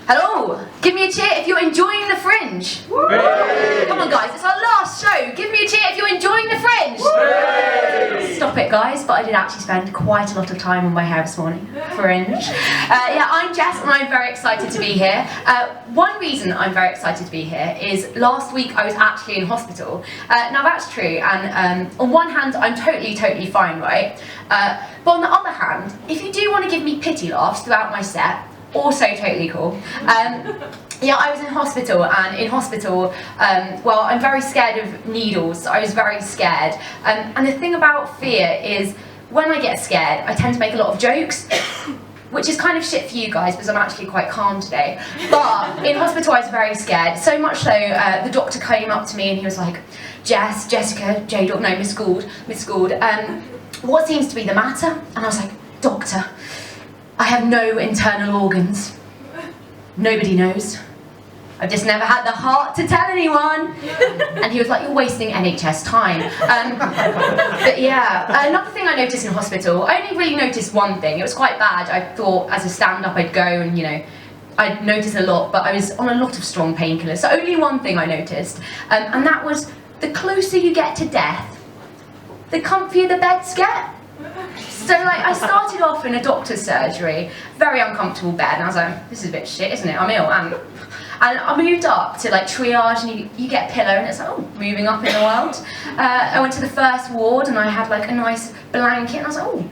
Hello! Give me a cheer if you're enjoying the Fringe! Whee! Come on guys, it's our last show! Give me a cheer if you're enjoying the Fringe! Whee! Stop it guys, but I did actually spend quite a lot of time on my hair this morning. Fringe. Yeah, I'm Jess and I'm very excited to be here. One reason I'm very excited to be here is last week I was actually in hospital. Now that's true, and on one hand I'm totally fine, right? But on the other hand, if you do want to give me pity laughs throughout my set, also totally cool. Yeah, I was in hospital, and in hospital, well, I'm very scared of needles, so I was very scared. And the thing about fear is, when I get scared, I tend to make a lot of jokes, which is kind of shit for you guys, because I'm actually quite calm today. But in hospital, I was very scared, so much so, the doctor came up to me and he was like, Jessica, J-Dog, no, Miss Gould, what seems to be the matter? And I was like, doctor, I have no internal organs. Nobody knows. I've just never had the heart to tell anyone. And he was like, you're wasting NHS time. But yeah, another thing I noticed in hospital, I only really noticed one thing. It was quite bad. I thought as a stand-up I'd go and, you know, I'd notice a lot, but I was on a lot of strong painkillers. So only one thing I noticed, and that was the closer you get to death, the comfier the beds get. So like, I started off in a doctor's surgery, very uncomfortable bed, and I was like, this is a bit shit, isn't it? I'm ill. And I moved up to like triage, and you get a pillow, and it's like, oh, moving up in the world. I went to the first ward, and I had like a nice blanket, and I was like, oh.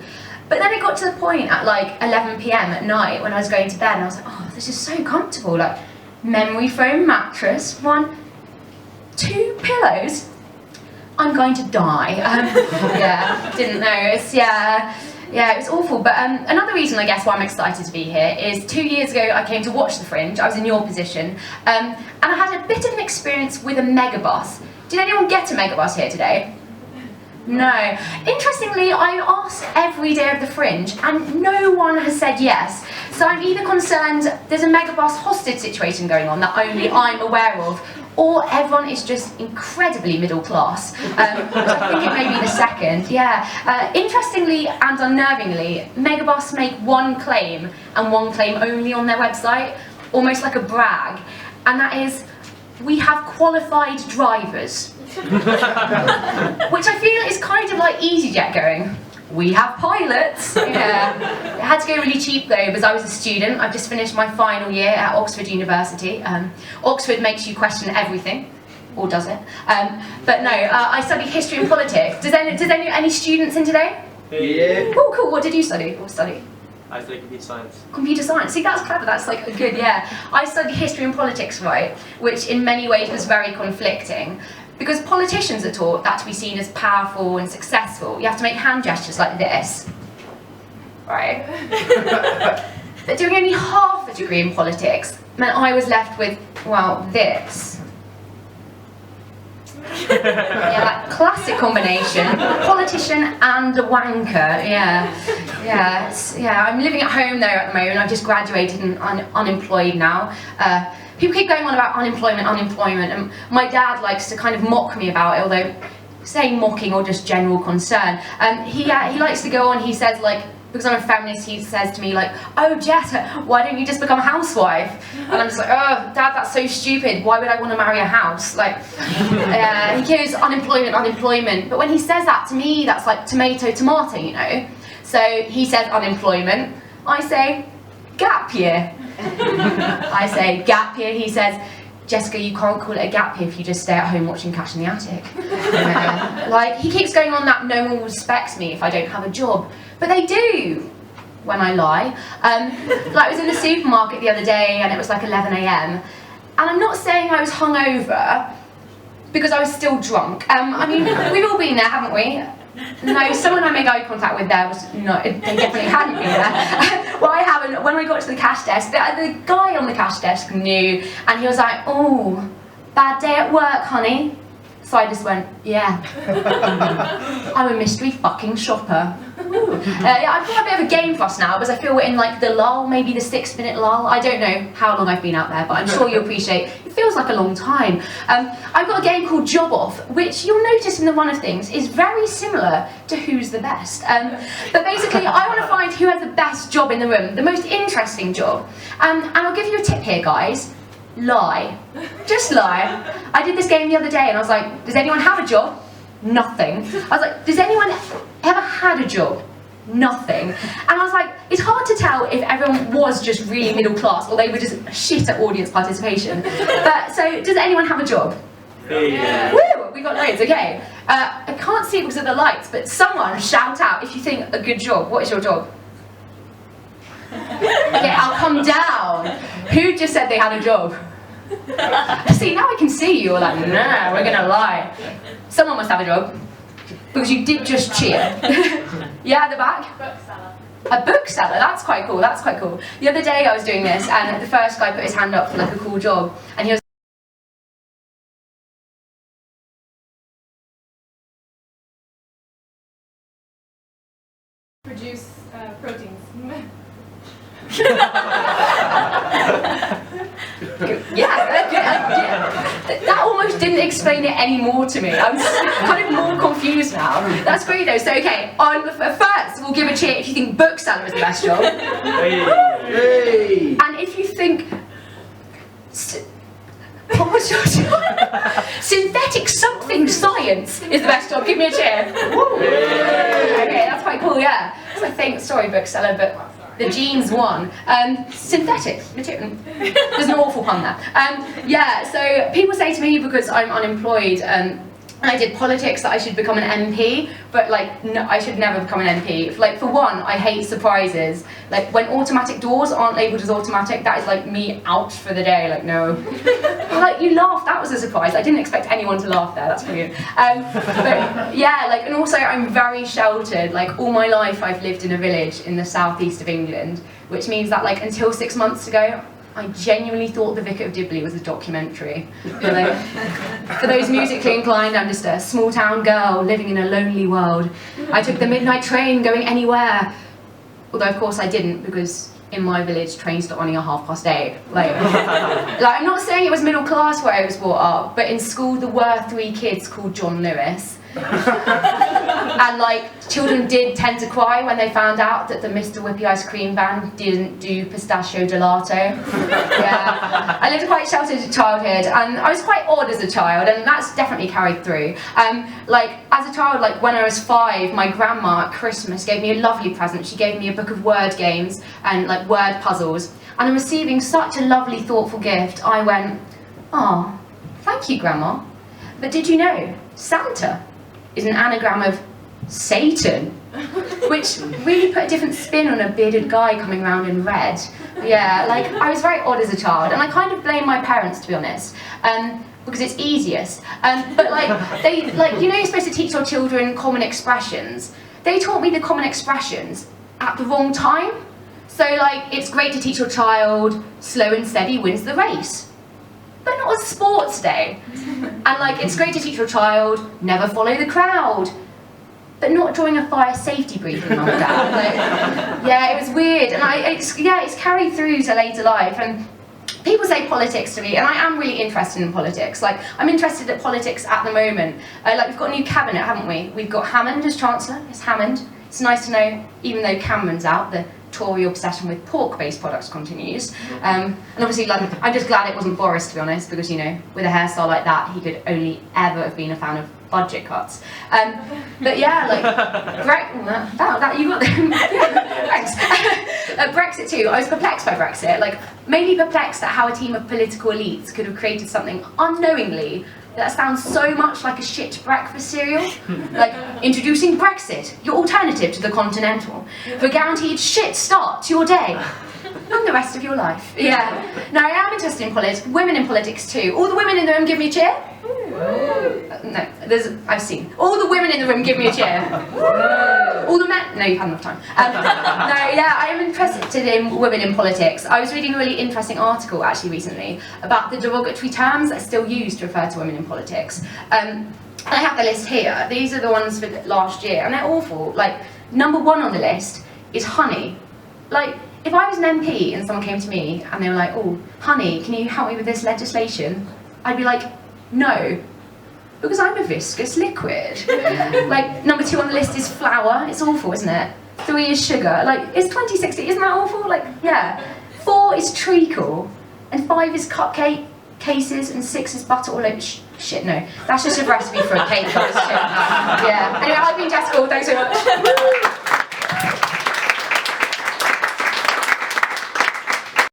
But then it got to the point at like 11 PM at night when I was going to bed, and I was like, oh, this is so comfortable. Like, memory foam mattress, 1, 2 pillows. I'm going to die. Yeah, didn't know. Yeah, it was awful. But another reason, I guess, why I'm excited to be here is 2 years ago I came to watch the Fringe. I was in your position, and I had a bit of an experience with a megabus. Did anyone get a megabus here today? No. Interestingly, I asked every day of the Fringe, and no one has said yes. So I'm either concerned there's a megabus hostage situation going on that only I'm aware of, or everyone is just incredibly middle class, which I think it may be the second. Yeah. Interestingly and unnervingly, megabus make one claim, and one claim only on their website, almost like a brag, and that is, we have qualified drivers. Which I feel is kind of like EasyJet going, we have pilots. Yeah. It had to go really cheap though, because I was a student. I've just finished my final year at Oxford University. Oxford makes you question everything, or does it? But no, I studied history and politics. Does any students in today? Yeah. Oh, cool. What did you study? I studied computer science. Computer science. See, that's clever. That's like a good, yeah. I studied history and politics, right, which in many ways was very conflicting. Because politicians are taught that to be seen as powerful and successful, you have to make hand gestures like this, right? But doing only half a degree in politics meant I was left with, well, this. Yeah, that classic combination, politician and a wanker, yeah, I'm living at home there at the moment. I've just graduated and unemployed now. People keep going on about unemployment, and my dad likes to kind of mock me about it, although saying mocking or just general concern. He likes to go on, he says, like, because I'm a feminist, he says to me like, oh Jess, why don't you just become a housewife? And I'm just like, oh Dad, that's so stupid, why would I want to marry a house? Like, he goes unemployment, but when he says that to me, that's like tomato, you know? So he says unemployment, I say gap year. I say gap year, he says, Jessica, you can't call it a gap year if you just stay at home watching Cash in the Attic. Like, he keeps going on that no one respects me if I don't have a job. But they do, when I lie. Like, I was in the supermarket the other day and it was like 11 AM. And I'm not saying I was hungover, because I was still drunk. I mean, we've all been there, haven't we? No, someone I made eye contact with there was, no, they definitely hadn't been there. Well, I haven't. When I got to the cash desk, the guy on the cash desk knew, and he was like, oh, bad day at work, honey. So I just went, yeah. I'm a mystery fucking shopper. Yeah, I've got a bit of a game for us now because I feel we're in like the lull, maybe the 6-minute lull. I don't know how long I've been out there, but I'm sure you'll appreciate it feels like a long time. I've got a game called Job Off, which you'll notice in the run of things is very similar to Who's the Best. But basically, I want to find who has the best job in the room, the most interesting job. And I'll give you a tip here, guys. Lie. Just lie. I did this game the other day and I was like, does anyone have a job? Nothing. I was like, does anyone ever had a job? Nothing. And I was like, it's hard to tell if everyone was just really middle class or they were just shit at audience participation. But so, does anyone have a job? Yeah. Woo! We got loads, okay. I can't see it because of the lights, but someone shout out if you think a good job. What is your job? Okay, I'll come down. Who just said they had a job? See, now I can see you. You're like, nah, we're gonna lie. Someone must have a job. Because you did just cheer. Yeah, at the back? Bookseller. A bookseller, that's quite cool, that's quite cool. The other day I was doing this and the first guy put his hand up for like a cool job and he was Produce proteins. Yeah. That almost didn't explain it any more to me. I'm kind of more confused now. That's great though. So okay, on the first, we'll give a cheer if you think bookseller is the best job. Hey. And if you think what was your job? Synthetic something science is the best job. Give me a cheer. Okay, that's quite cool. Yeah. So I think sorry, bookseller, but the genes won. Synthetic material. There's an awful pun there. Yeah, so people say to me because I'm unemployed and I did politics that I should become an MP, but like, no, I should never become an MP. Like, for one, I hate surprises. Like, when automatic doors aren't labelled as automatic, that is like me out for the day, like, no. Like, you laughed, that was a surprise. I didn't expect anyone to laugh there, that's brilliant. But yeah, like, and also I'm very sheltered. Like, all my life I've lived in a village in the southeast of England, which means that like, until 6 months ago, I genuinely thought The Vicar of Dibley was a documentary. You know? For those musically inclined, I'm just a small town girl living in a lonely world. I took the midnight train going anywhere. Although of course I didn't, because in my village trains start running at 8:30. Like I'm not saying it was middle class where I was brought up, but in school there were 3 kids called John Lewis. And like, children did tend to cry when they found out that the Mr. Whippy ice cream van didn't do pistachio gelato. Yeah, I lived a quite sheltered childhood and I was quite odd as a child, and that's definitely carried through. Like, as a child, like when I was 5, my grandma at Christmas gave me a lovely present. She gave me a book of word games and like word puzzles, and on receiving such a lovely, thoughtful gift, I went, oh, thank you, Grandma. But did you know, Santa is an anagram of Satan, which really put a different spin on a bearded guy coming around in red. Yeah, like, I was very odd as a child, and I kind of blame my parents, to be honest, because it's easiest. But like, they, like, you know you're supposed to teach your children common expressions. They taught me the common expressions at the wrong time. So like, it's great to teach your child slow and steady wins the race, but not a sports day. And like, it's great to teach your child never follow the crowd, but not during a fire safety briefing, Mum and Dad. Like, yeah, it was weird, and it's carried through to later life. And people say politics to me, and I am really interested in politics. Like, I'm interested in politics at the moment. Like, we've got a new cabinet, haven't we? We've got Hammond as Chancellor. It's Hammond. It's nice to know, even though Cameron's out, the Tory obsession with pork-based products continues. And obviously, like, I'm just glad it wasn't Boris, to be honest, because, you know, with a hairstyle like that, he could only ever have been a fan of budget cuts. But yeah, like, that you got them. Yeah, thanks. Brexit too. I was perplexed by Brexit. Like, mainly perplexed at how a team of political elites could have created something unknowingly that sounds so much like a shit breakfast cereal. Like, introducing Brexit, your alternative to the Continental, for a guaranteed shit start to your day and the rest of your life. Yeah. Now, I am interested in politics, women in politics too. All the women in the room give me a cheer? No, I've seen. All the women in the room give me a cheer. All the men. No, you've had enough time. No, yeah, I am interested in women in politics. I was reading a really interesting article actually recently about the derogatory terms that are still used to refer to women in politics. I have the list here. These are the ones for last year, and they're awful. Like, number 1 on the list is honey. Like, if I was an MP and someone came to me and they were like, oh, honey, can you help me with this legislation? I'd be like, no, because I'm a viscous liquid. Like, number 2 on the list is flour. It's awful, isn't it? 3 is sugar. Like, it's 2016, isn't that awful? Like, yeah. 4 is treacle, and 5 is cupcake cases, and 6 is butter all over. Shit, no. That's just a recipe for a cake. That's shit. Yeah. Anyway, I've been Jess Gould. Thanks so much.